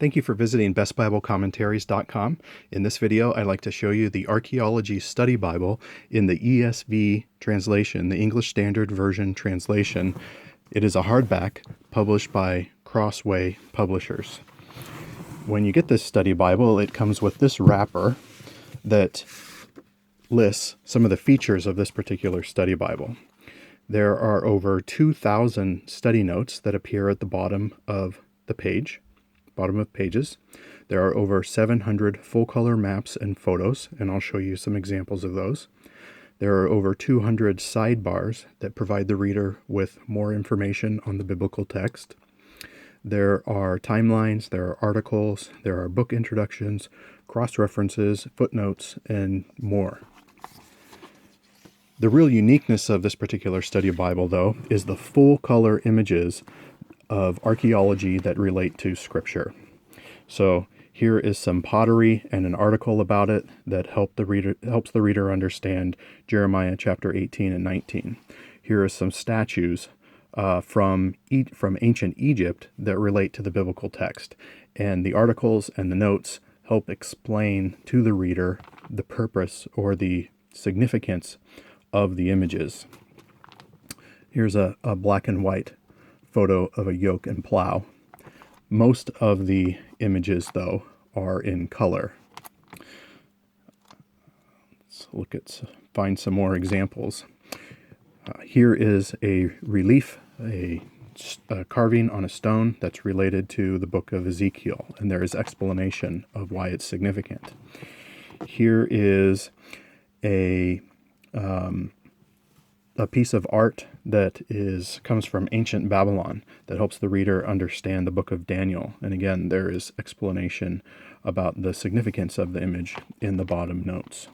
Thank you for visiting bestbiblecommentaries.com. In this video, I'd like to show you the Archaeology Study Bible in the ESV translation, the English Standard Version translation. It is a hardback published by Crossway Publishers. When you get this study Bible, it comes with this wrapper that lists some of the features of this particular study Bible. There are over 2,000 study notes that appear at the bottom of the page. Bottom of pages. There are over 700 full-color maps and photos, and I'll show you some examples of those. There are over 200 sidebars that provide the reader with more information on the biblical text. There are timelines, there are articles, there are book introductions, cross-references, footnotes, and more. The real uniqueness of this particular study Bible, though, is the full-color images of archaeology that relate to Scripture. So here is some pottery and an article about it that helps the reader understand Jeremiah chapter 18 and 19. Here are some statues from ancient Egypt that relate to the biblical text. And the articles and the notes help explain to the reader the purpose or the significance of the images. Here's a black and white photo of a yoke and plow. Most of the images, though, are in color. Let's find some more examples. Here is a relief, a carving on a stone that's related to the book of Ezekiel, and there is explanation of why it's significant. Here is a piece of art that comes from ancient Babylon that helps the reader understand the book of Daniel. And again, there is explanation about the significance of the image in the bottom notes.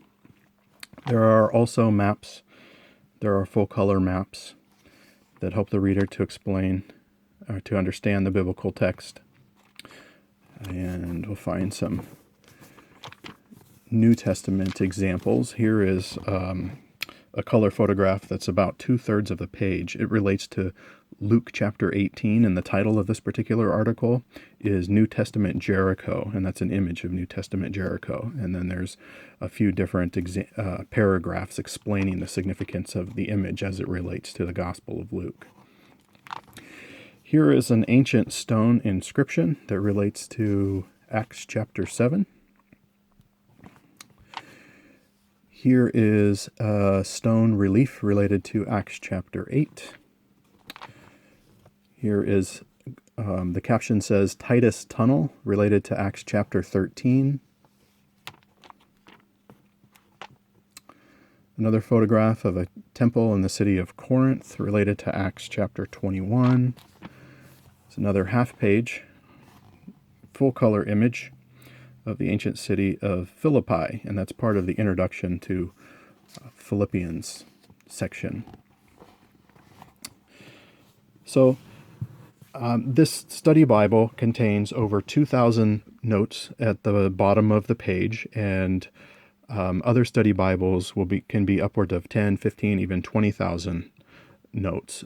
There are also maps. There are full-color maps that help the reader to explain or to understand the biblical text. And we'll find some New Testament examples. Here is a color photograph that's about 2/3 of the page. It relates to Luke chapter 18, and the title of this particular article is New Testament Jericho, and that's an image of New Testament Jericho. And then there's a few different paragraphs explaining the significance of the image as it relates to the Gospel of Luke. Here is an ancient stone inscription that relates to Acts chapter 7. Here is a stone relief related to Acts chapter 8. Here is, the caption says, Titus Tunnel, related to Acts chapter 13. Another photograph of a temple in the city of Corinth, related to Acts chapter 21. It's another half-page, full-color image of the ancient city of Philippi, and that's part of the introduction to Philippians section. So this study Bible contains over 2,000 notes at the bottom of the page, and other study Bibles can be upward of 10, 15, even 20,000 notes.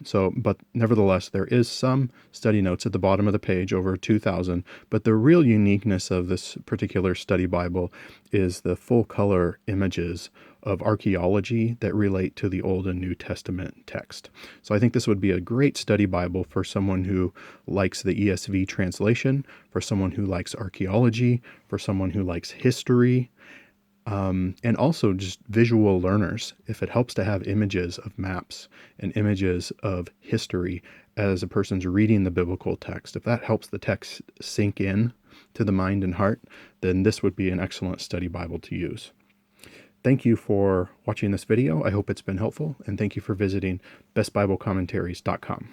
So, but nevertheless, there is some study notes at the bottom of the page, over 2,000. But the real uniqueness of this particular study Bible is the full-color images of archaeology that relate to the Old and New Testament text. So I think this would be a great study Bible for someone who likes the ESV translation, for someone who likes archaeology, for someone who likes history, and also just visual learners. If it helps to have images of maps and images of history as a person's reading the biblical text, if that helps the text sink in to the mind and heart, then this would be an excellent study Bible to use. Thank you for watching this video. I hope it's been helpful, and thank you for visiting bestbiblecommentaries.com.